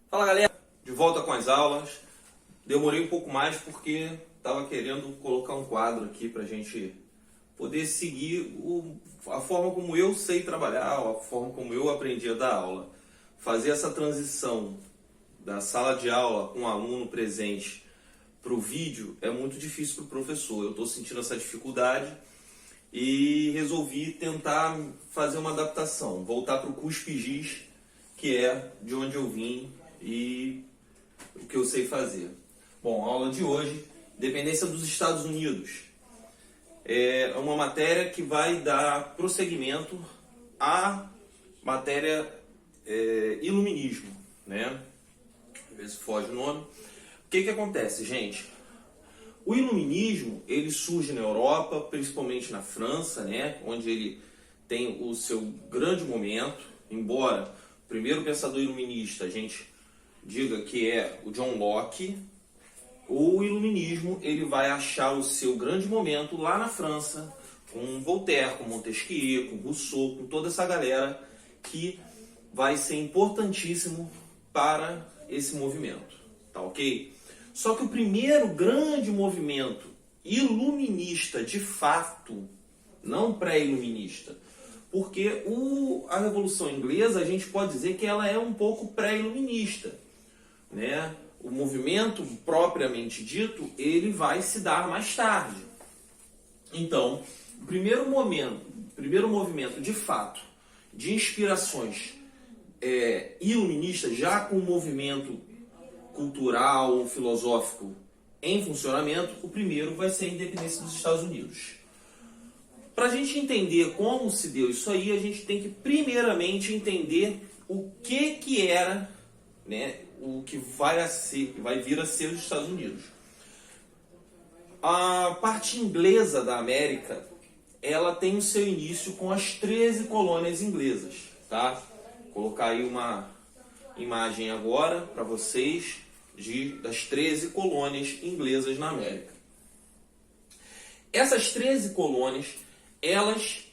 Fala galera, de volta com as aulas. Demorei um pouco mais porque estava querendo colocar um quadro aqui para a gente poder seguir a forma como eu sei trabalhar, a forma como eu aprendi a dar aula. Fazer essa transição da sala de aula com o aluno presente para o vídeo é muito difícil para o professor. Eu estou sentindo essa dificuldade e resolvi tentar fazer uma adaptação, voltar para o Cuspe-Giz, que é de onde eu vim e o que eu sei fazer. Bom, a aula de hoje, dependência dos Estados Unidos. É uma matéria que vai dar prosseguimento à matéria iluminismo, né? Às vezes foge o nome. O que acontece, gente? O iluminismo, ele surge na Europa, principalmente na França, né? Onde ele tem o seu grande momento, embora o primeiro pensador iluminista, a gente diga que é o John Locke. O iluminismo ele vai achar o seu grande momento lá na França, com Voltaire, com Montesquieu, com Rousseau, com toda essa galera que vai ser importantíssimo para esse movimento, tá ok? Só que o primeiro grande movimento iluminista de fato, não pré-iluminista, porque a Revolução Inglesa a gente pode dizer que ela é um pouco pré-iluminista, né? O movimento propriamente dito, ele vai se dar mais tarde. Então, o primeiro movimento de fato, de inspirações iluministas, já com o movimento cultural, filosófico em funcionamento, o primeiro vai ser a independência dos Estados Unidos. Para a gente entender como se deu isso aí, a gente tem que primeiramente entender o que era, né, o que vai vir a ser os Estados Unidos. A parte inglesa da América, ela tem o seu início com as 13 colônias inglesas, tá? Vou colocar aí uma imagem agora para vocês das 13 colônias inglesas na América. Essas 13 colônias, elas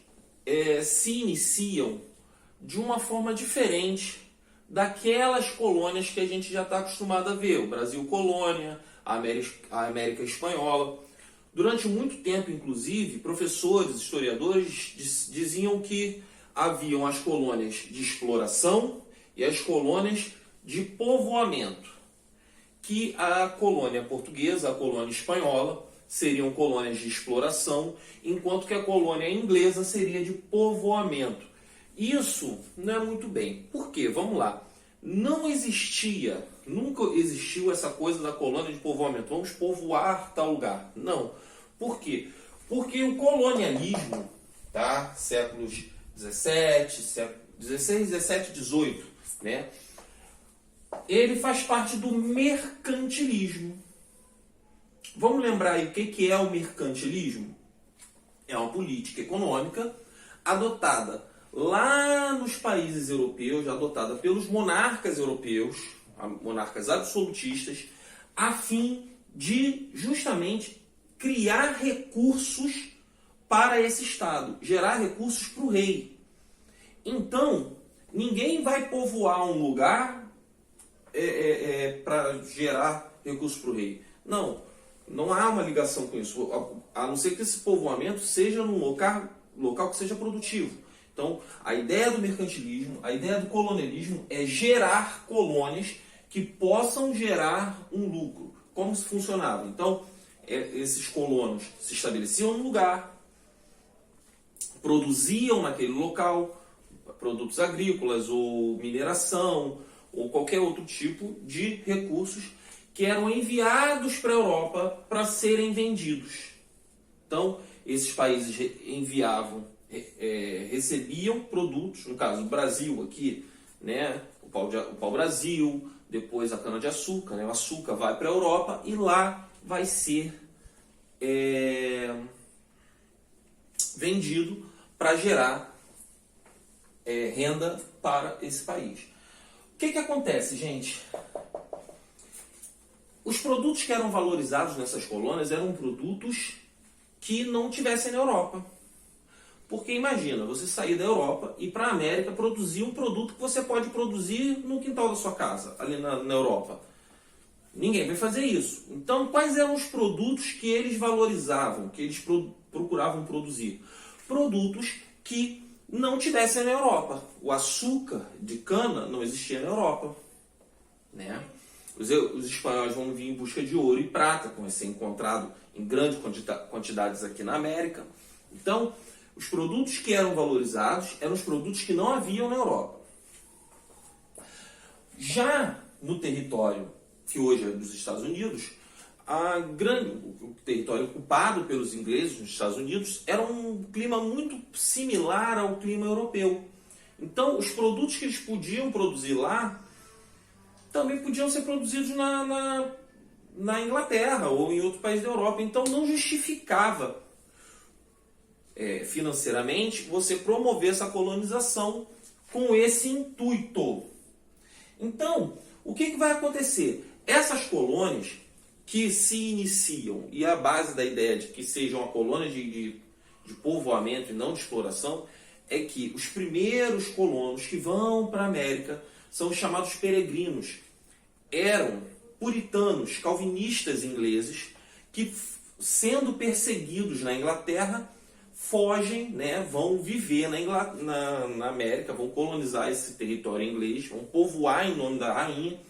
se iniciam de uma forma diferente daquelas colônias que a gente já está acostumado a ver. O Brasil colônia, a América Espanhola. Durante muito tempo, inclusive, professores, historiadores diziam que haviam as colônias de exploração e as colônias de povoamento. Que a colônia portuguesa, a colônia espanhola, seriam colônias de exploração, enquanto que a colônia inglesa seria de povoamento. Isso não é muito bem. Por quê? Vamos lá. Nunca existiu essa coisa da colônia de povoamento. Vamos povoar tal lugar. Não. Por quê? Porque o colonialismo, tá? Séculos 16, 17, 18, né? Ele faz parte do mercantilismo. Vamos lembrar aí o que é o mercantilismo? É uma política econômica adotada lá nos países europeus, adotada pelos monarcas europeus, monarcas absolutistas, a fim de justamente criar recursos para esse Estado, gerar recursos para o rei. Então, ninguém vai povoar um lugar para gerar recursos para o rei. Não há uma ligação com isso, a não ser que esse povoamento seja num local que seja produtivo. Então, a ideia do mercantilismo, a ideia do colonialismo é gerar colônias que possam gerar um lucro. Como se funcionava? Então, esses colonos se estabeleciam no lugar, produziam naquele local produtos agrícolas ou mineração ou qualquer outro tipo de recursos que eram enviados para a Europa para serem vendidos. Então, esses países recebiam produtos, no caso o Brasil aqui, né, o pau-brasil, depois a cana-de-açúcar, né, o açúcar vai para a Europa e lá vai ser vendido para gerar renda para esse país. O que acontece, gente? Os produtos que eram valorizados nessas colônias eram produtos que não tivessem na Europa. Porque imagina, você sair da Europa e ir para a América produzir um produto que você pode produzir no quintal da sua casa, ali na Europa. Ninguém vai fazer isso. Então, quais eram os produtos que eles valorizavam, que eles procuravam produzir? Produtos que não tivessem na Europa. O açúcar de cana não existia na Europa, né? Os espanhóis vão vir em busca de ouro e prata, que vai ser encontrado em grandes quantidades aqui na América. Então, os produtos que eram valorizados eram os produtos que não haviam na Europa. Já no território que hoje é dos Estados Unidos, o território ocupado pelos ingleses nos Estados Unidos era um clima muito similar ao clima europeu. Então, os produtos que eles podiam produzir lá também podiam ser produzidos na Inglaterra ou em outro país da Europa. Então, não justificava financeiramente você promover essa colonização com esse intuito. Então, o que vai acontecer? Essas colônias que se iniciam, e a base da ideia de que sejam uma colônia de povoamento e não de exploração, é que os primeiros colonos que vão para a América são os chamados peregrinos. Eram puritanos, calvinistas ingleses, que, sendo perseguidos na Inglaterra, fogem, né, vão viver na América, vão colonizar esse território inglês, vão povoar em nome da rainha,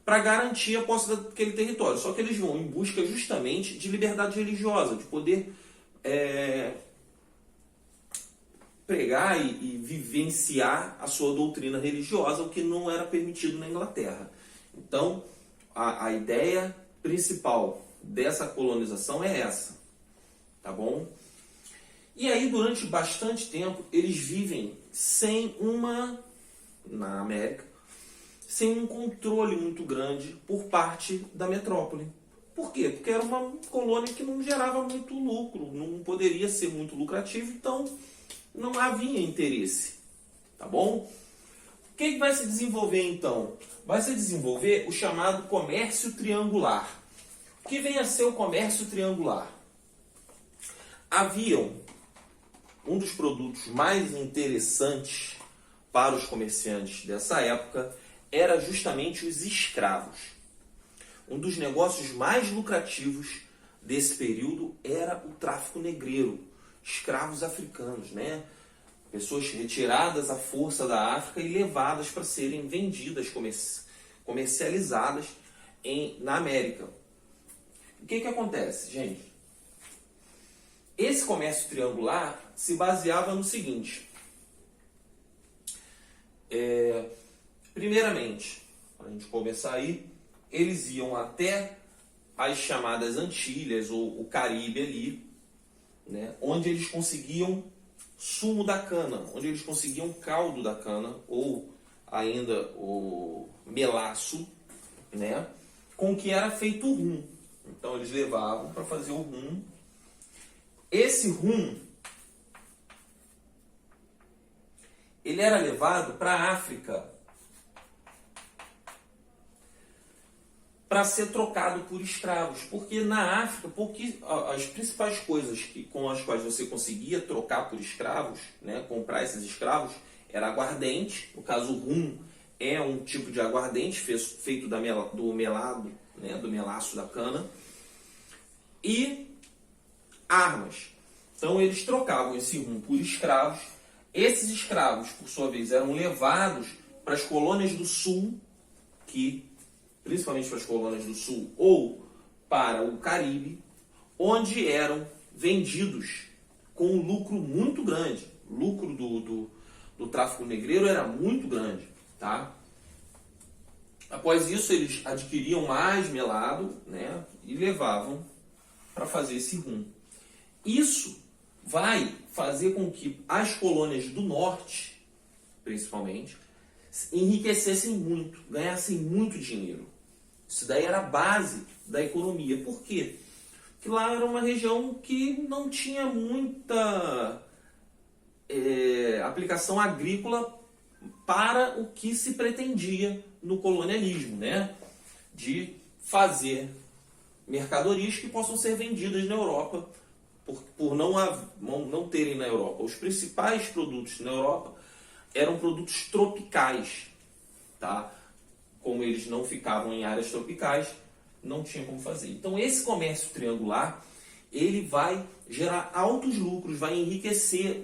para garantir a posse daquele território. Só que eles vão em busca justamente de liberdade religiosa, de poder pregar e vivenciar a sua doutrina religiosa, o que não era permitido na Inglaterra. Então, a ideia principal dessa colonização é essa, tá bom? E aí, durante bastante tempo, eles vivem na América, sem um controle muito grande por parte da metrópole. Por quê? Porque era uma colônia que não gerava muito lucro, não poderia ser muito lucrativo, então não havia interesse, tá bom? O que vai se desenvolver então? Vai se desenvolver o chamado comércio triangular. O que vem a ser o comércio triangular? Um dos produtos mais interessantes para os comerciantes dessa época era justamente os escravos. Um dos negócios mais lucrativos desse período era o tráfico negreiro, escravos africanos, né? Pessoas retiradas à força da África e levadas para serem vendidas, comercializadas na América. O que acontece, gente? Esse comércio triangular se baseava no seguinte. Primeiramente, para a gente começar aí, eles iam até as chamadas Antilhas, ou o Caribe ali, né, onde eles conseguiam sumo da cana, onde eles conseguiam caldo da cana, ou ainda o melaço, né, com que era feito o rum. Então eles levavam para fazer o rum. Esse rum, ele era levado para a África para ser trocado por escravos, porque na África as principais coisas com as quais você conseguia trocar por escravos, né, comprar esses escravos, era aguardente. No caso, o rum é um tipo de aguardente feito do melado, né, do melaço da cana, e armas. Então eles trocavam esse rum por escravos. Esses escravos, por sua vez, eram levados para as colônias do sul, principalmente para as colônias do sul, ou para o Caribe, onde eram vendidos com um lucro muito grande. O lucro do tráfico negreiro era muito grande, tá? Após isso, eles adquiriam mais melado, né, e levavam para fazer esse rum. Isso vai fazer com que as colônias do norte, principalmente, enriquecessem muito, ganhassem muito dinheiro. Isso daí era a base da economia. Por quê? Porque lá era uma região que não tinha muita aplicação agrícola para o que se pretendia no colonialismo, né? De fazer mercadorias que possam ser vendidas na Europa por não terem na Europa. Os principais produtos na Europa eram produtos tropicais, tá? Como eles não ficavam em áreas tropicais, não tinha como fazer. Então esse comércio triangular, ele vai gerar altos lucros, vai enriquecer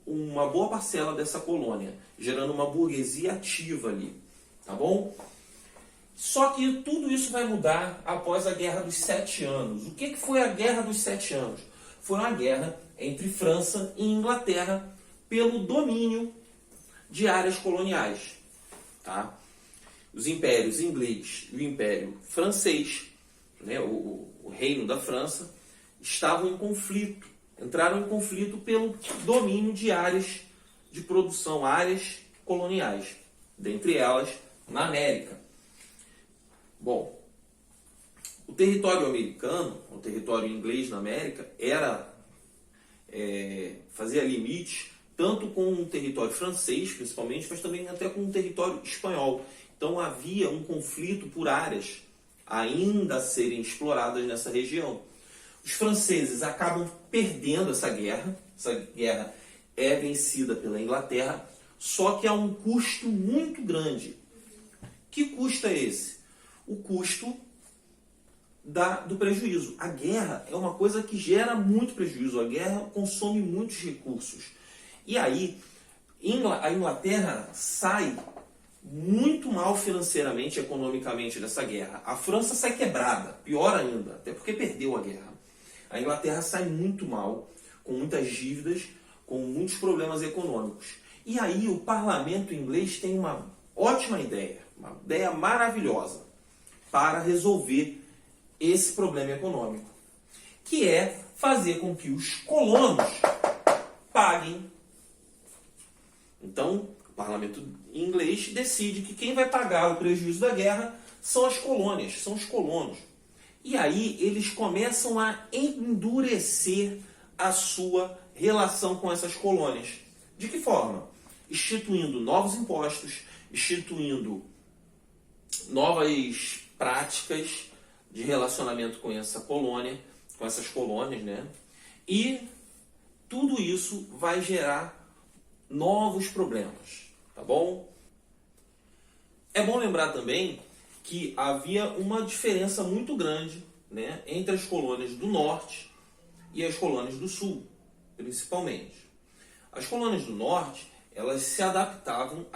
uma boa parcela dessa colônia, gerando uma burguesia ativa ali, tá bom? Só que tudo isso vai mudar após a Guerra dos 7 Anos. O que foi a Guerra dos 7 Anos? Foi uma guerra entre França e Inglaterra pelo domínio de áreas coloniais, tá? Os impérios inglês e o império francês, né, o reino da França, estavam em conflito, entraram em conflito pelo domínio de áreas de produção, áreas coloniais, dentre elas na América. Bom, o território americano, o território inglês na América, fazia limite tanto com o território francês, principalmente, mas também até com o território espanhol. Então havia um conflito por áreas ainda a serem exploradas nessa região. Os franceses acabam perdendo essa guerra é vencida pela Inglaterra, só que a um custo muito grande. Que custo é esse? O custo do prejuízo. A guerra é uma coisa que gera muito prejuízo, a guerra consome muitos recursos. E aí, a Inglaterra sai muito mal financeiramente e economicamente dessa guerra. A França sai quebrada, pior ainda, até porque perdeu a guerra. A Inglaterra sai muito mal, com muitas dívidas, com muitos problemas econômicos. E aí o parlamento inglês tem uma ótima ideia, uma ideia maravilhosa para resolver esse problema econômico, que é fazer com que os colonos paguem. Então, o parlamento inglês decide que quem vai pagar o prejuízo da guerra são as colônias, são os colonos. E aí eles começam a endurecer a sua relação com essas colônias. De que forma? Instituindo novos impostos, instituindo novas práticas de relacionamento com essa colônia, com essas colônias, né? E tudo isso vai gerar novos problemas, tá bom? É bom lembrar também que havia uma diferença muito grande, né, entre as colônias do norte e as colônias do sul, principalmente. As colônias do norte, elas se adaptavam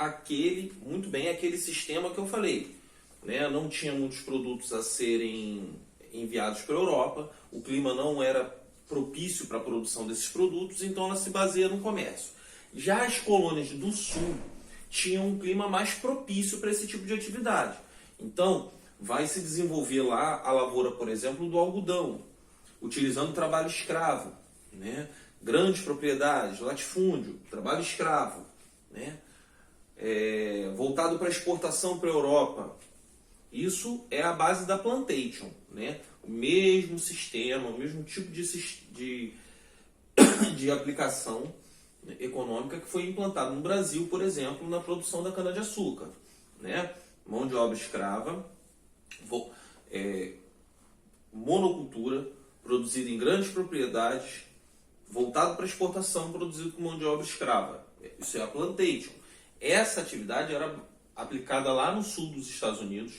muito bem àquele sistema que eu falei, né? Não tinha muitos produtos a serem enviados para a Europa, o clima não era propício para a produção desses produtos, então ela se baseia no comércio. Já as colônias do sul tinham um clima mais propício para esse tipo de atividade. Então, vai se desenvolver lá a lavoura, por exemplo, do algodão, utilizando trabalho escravo, né? Grandes propriedades, latifúndio, trabalho escravo, né? Voltado para exportação para a Europa. Isso é a base da plantation, né? O mesmo sistema, o mesmo tipo de aplicação econômica que foi implantado no Brasil, por exemplo, na produção da cana-de-açúcar, né? Mão de obra escrava, monocultura, produzida em grandes propriedades, voltado para exportação, produzido com mão de obra escrava. Isso é a plantation. Essa atividade era aplicada lá no sul dos Estados Unidos.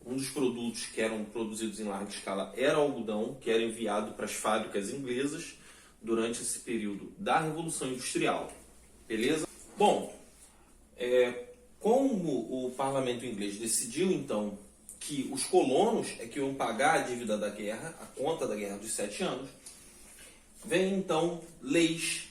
Um dos produtos que eram produzidos em larga escala era o algodão, que era enviado para as fábricas inglesas durante esse período da Revolução Industrial. Beleza? Bom, como o parlamento inglês decidiu, então, que os colonos é que iam pagar a dívida da guerra, a conta da Guerra dos 7 Anos, vem, então, leis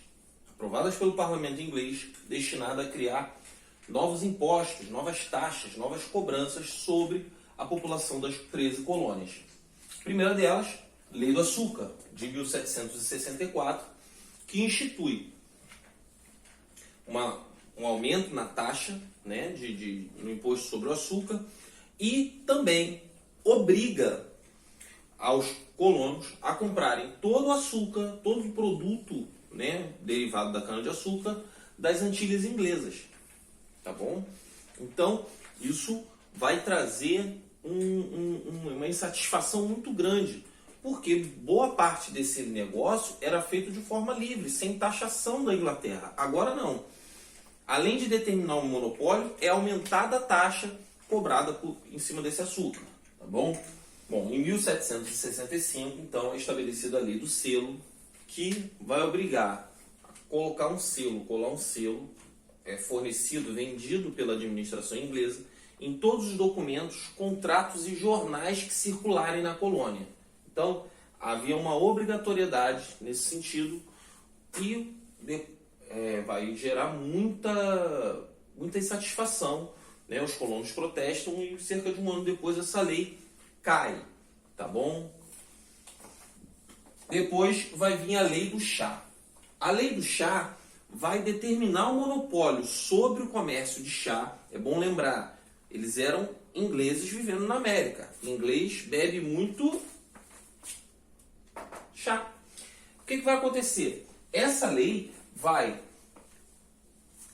aprovadas pelo parlamento inglês destinadas a criar novos impostos, novas taxas, novas cobranças sobre a população das 13 colônias. A primeira delas, Lei do Açúcar, de 1764, que institui um aumento na taxa, né, no imposto sobre o açúcar, e também obriga aos colonos a comprarem todo o açúcar, todo o produto, né, derivado da cana-de-açúcar das Antilhas Inglesas. Tá bom? Então, isso vai trazer uma insatisfação muito grande porque boa parte desse negócio era feito de forma livre, sem taxação da Inglaterra. Agora não. Além de determinar um monopólio, é aumentada a taxa cobrada em cima desse açúcar, tá bom? Bom, em 1765, então, é estabelecida a lei do selo, que vai obrigar a colocar um selo, colar um selo, fornecido, vendido pela administração inglesa, em todos os documentos, contratos e jornais que circularem na colônia. Então, havia uma obrigatoriedade nesse sentido e vai gerar muita insatisfação, né? Os colonos protestam e cerca de um ano depois essa lei cai, tá bom? Depois vai vir a lei do chá. A lei do chá vai determinar o monopólio sobre o comércio de chá. É bom lembrar, eles eram ingleses vivendo na América. O inglês bebe muito chá. O que vai acontecer? Essa lei vai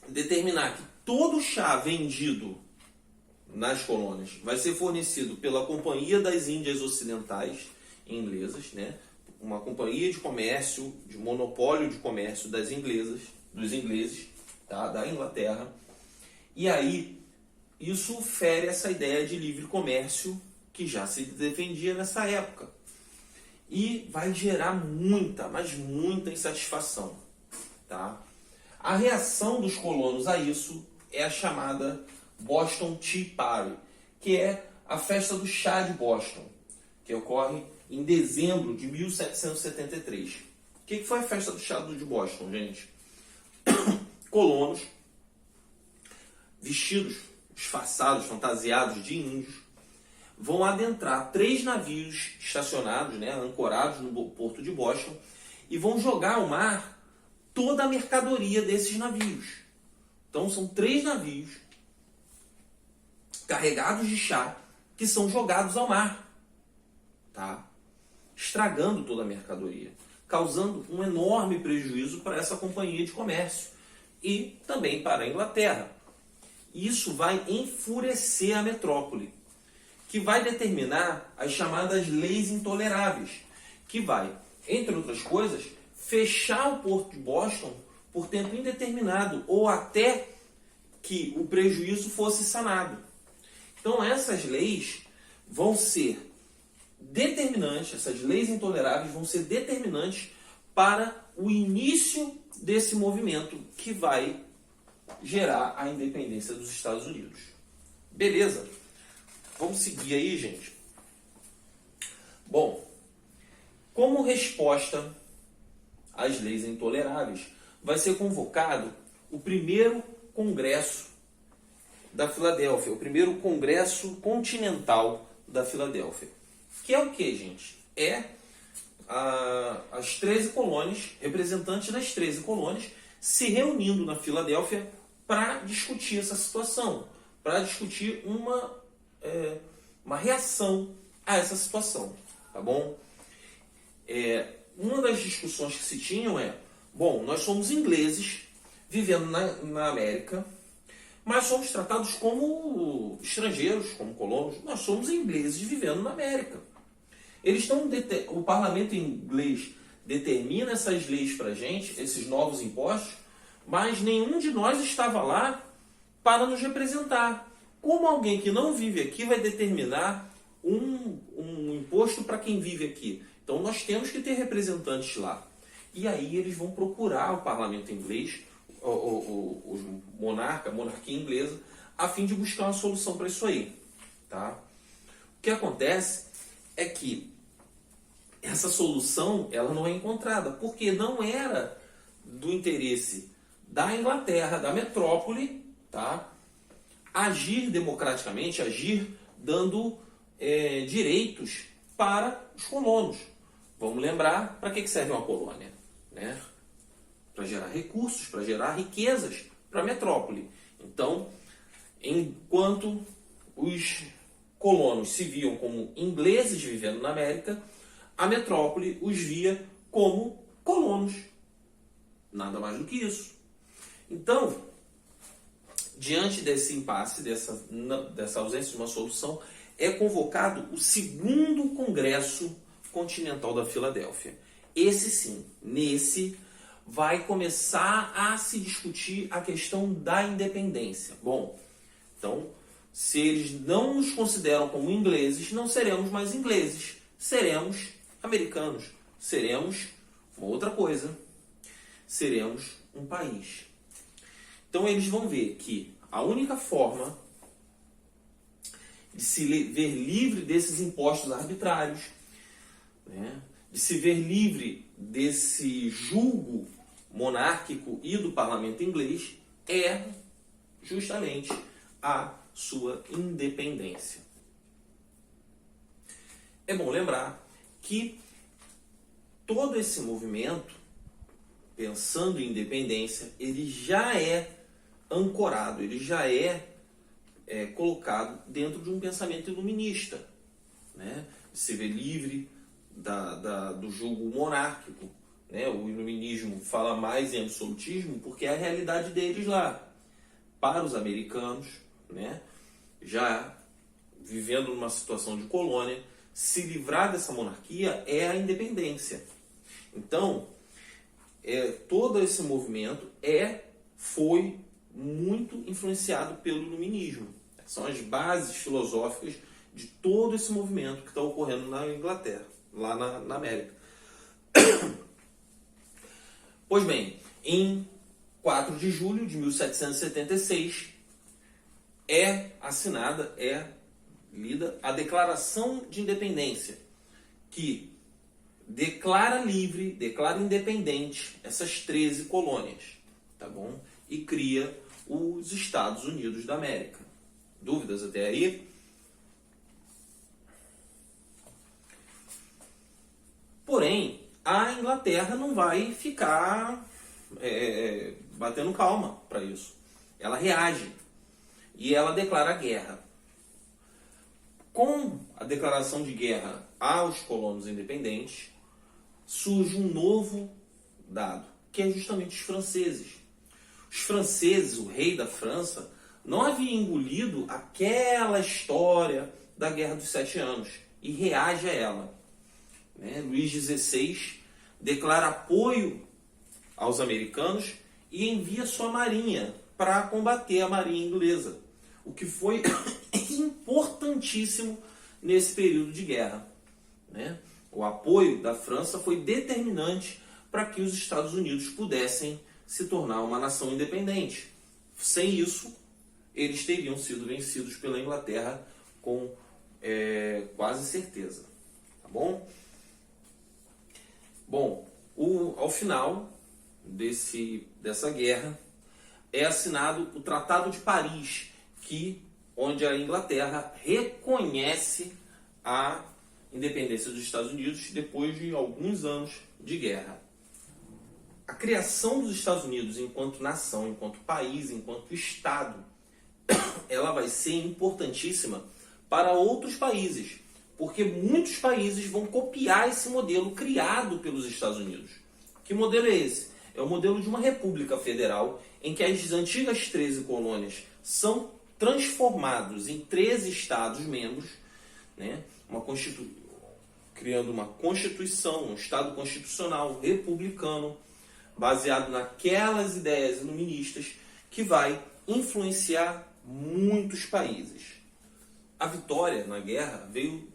determinar que todo chá vendido nas colônias vai ser fornecido pela Companhia das Índias Ocidentais inglesas, né? Uma companhia de comércio, de monopólio de comércio dos ingleses, tá? Da Inglaterra. E aí, isso fere essa ideia de livre comércio que já se defendia nessa época. E vai gerar muita, mas muita insatisfação, tá? A reação dos colonos a isso é a chamada Boston Tea Party, que é a festa do chá de Boston, que ocorre em dezembro de 1773. O que foi a festa do chá de Boston, gente? Colonos, vestidos, disfarçados, fantasiados de índios, vão adentrar 3 navios estacionados, né, ancorados no porto de Boston, e vão jogar ao mar toda a mercadoria desses navios. Então são 3 navios carregados de chá que são jogados ao mar, tá? Estragando toda a mercadoria, causando um enorme prejuízo para essa companhia de comércio e também para a Inglaterra. Isso vai enfurecer a metrópole, que vai determinar as chamadas leis intoleráveis, que vai, entre outras coisas, fechar o porto de Boston por tempo indeterminado ou até que o prejuízo fosse sanado. Então essas leis vão ser determinantes, essas leis intoleráveis vão ser determinantes para o início desse movimento que vai gerar a independência dos Estados Unidos. Beleza? Vamos seguir aí, gente? Bom, como resposta às leis intoleráveis, vai ser convocado o primeiro Congresso da Filadélfia, o primeiro Congresso Continental da Filadélfia. Que é o que, gente? É as 13 colônias, representantes das 13 colônias, se reunindo na Filadélfia para discutir essa situação, para discutir uma reação a essa situação, tá bom? Uma das discussões que se tinham bom, nós somos ingleses vivendo na América, mas somos tratados como estrangeiros, como colonos. Nós somos ingleses vivendo na América. O parlamento inglês determina essas leis para a gente, esses novos impostos, mas nenhum de nós estava lá para nos representar. Como alguém que não vive aqui vai determinar um imposto para quem vive aqui? Então nós temos que ter representantes lá. E aí eles vão procurar o parlamento inglês, a monarquia inglesa, a fim de buscar uma solução para isso aí. Tá? O que acontece é que essa solução ela não é encontrada, porque não era do interesse da Inglaterra, da metrópole, tá? Agir democraticamente, agir dando direitos para os colonos. Vamos lembrar para que serve uma colônia, né? Para gerar recursos, para gerar riquezas para a metrópole. Então, enquanto os colonos se viam como ingleses vivendo na América, a metrópole os via como colonos. Nada mais do que isso. Então, diante desse impasse, dessa ausência de uma solução, é convocado o segundo Congresso Continental da Filadélfia. Esse sim, nesse vai começar a se discutir a questão da independência. Bom, então, se eles não nos consideram como ingleses, não seremos mais ingleses, seremos americanos, seremos uma outra coisa, seremos um país. Então eles vão ver que a única forma de se ver livre desses impostos arbitrários, né, de se ver livre desse julgo monárquico e do parlamento inglês, é justamente a sua independência. É bom lembrar que todo esse movimento, pensando em independência, ele já é ancorado, ele já é colocado dentro de um pensamento iluminista, né? Se vê livre do julgo monárquico, né? O iluminismo fala mais em absolutismo porque é a realidade deles lá. Para os americanos, né, já vivendo numa situação de colônia, se livrar dessa monarquia é a independência. Então, todo esse movimento foi muito influenciado pelo iluminismo. São as bases filosóficas de todo esse movimento que está ocorrendo na Inglaterra, lá na América. Pois bem, em 4 de julho de 1776, lida a Declaração de Independência, que declara livre, declara independente essas 13 colônias, tá bom? E cria os Estados Unidos da América. Dúvidas até aí? Porém, a Inglaterra não vai ficar batendo calma para isso. Ela reage e ela declara guerra. Com a declaração de guerra aos colonos independentes, surge um novo dado, que é justamente os franceses. Os franceses, o rei da França, não havia engolido aquela história da Guerra dos 7 Anos e reage a ela. Luís XVI declara apoio aos americanos e envia sua marinha para combater a marinha inglesa, o que foi importantíssimo nesse período de guerra. O apoio da França foi determinante para que os Estados Unidos pudessem se tornar uma nação independente. Sem isso, eles teriam sido vencidos pela Inglaterra com quase certeza. Tá bom? Bom, ao final dessa guerra é assinado o Tratado de Paris, onde a Inglaterra reconhece a independência dos Estados Unidos depois de alguns anos de guerra. A criação dos Estados Unidos enquanto nação, enquanto país, enquanto Estado, ela vai ser importantíssima para outros países, porque muitos países vão copiar esse modelo criado pelos Estados Unidos. Que modelo é esse? É o modelo de uma república federal em que as antigas 13 colônias são transformados em 13 Estados-membros, criando uma Constituição, um Estado constitucional republicano, baseado naquelas ideias iluministas, que vai influenciar muitos países. A vitória na guerra veio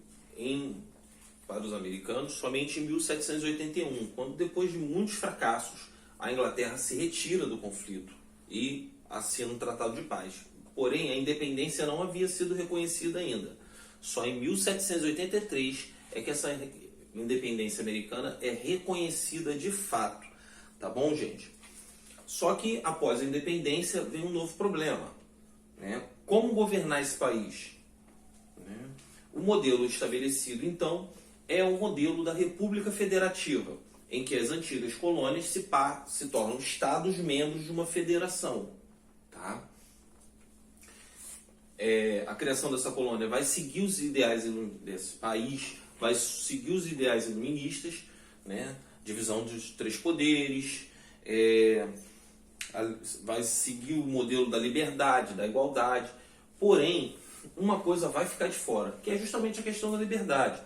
para os americanos somente em 1781, quando, depois de muitos fracassos, a Inglaterra se retira do conflito e assina um tratado de paz. Porém, a independência não havia sido reconhecida ainda. Só em 1783 é que essa independência americana é reconhecida de fato. Tá bom, gente? Só que após a independência vem um novo problema. Como governar esse país? O modelo estabelecido, então, é o modelo da República Federativa, em que as antigas colônias se tornam Estados-membros de uma federação. Tá? A criação dessa colônia vai seguir os ideais desse país, vai seguir os ideais iluministas, divisão dos 3 poderes, vai seguir o modelo da liberdade, da igualdade. Porém, uma coisa vai ficar de fora, que é justamente a questão da liberdade.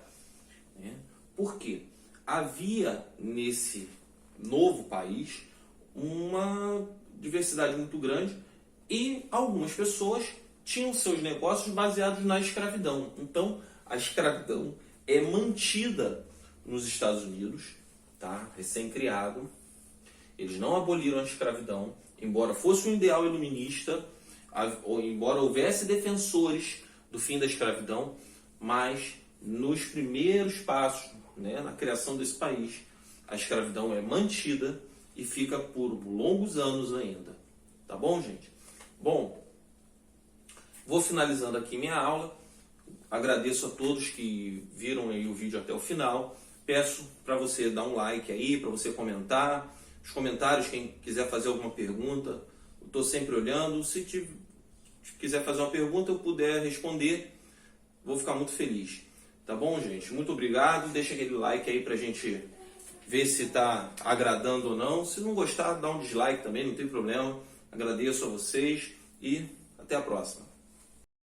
Por quê? Havia nesse novo país uma diversidade muito grande e algumas pessoas tinham seus negócios baseados na escravidão. Então, a escravidão é mantida nos Estados Unidos, tá? Recém-criado. Eles não aboliram a escravidão, embora fosse um ideal iluminista, ou embora houvesse defensores do fim da escravidão, mas nos primeiros passos, né, na criação desse país, a escravidão é mantida e fica por longos anos ainda. Tá bom, gente? Bom, vou finalizando aqui minha aula. Agradeço a todos que viram aí o vídeo até o final. Peço para você dar um like aí, para você comentar. Os comentários, quem quiser fazer alguma pergunta, eu estou sempre olhando. Se quiser fazer uma pergunta, eu puder responder, vou ficar muito feliz. Tá bom, gente? Muito obrigado. Deixa aquele like aí pra gente ver se está agradando ou não. Se não gostar, dá um dislike também, não tem problema. Agradeço a vocês e até a próxima.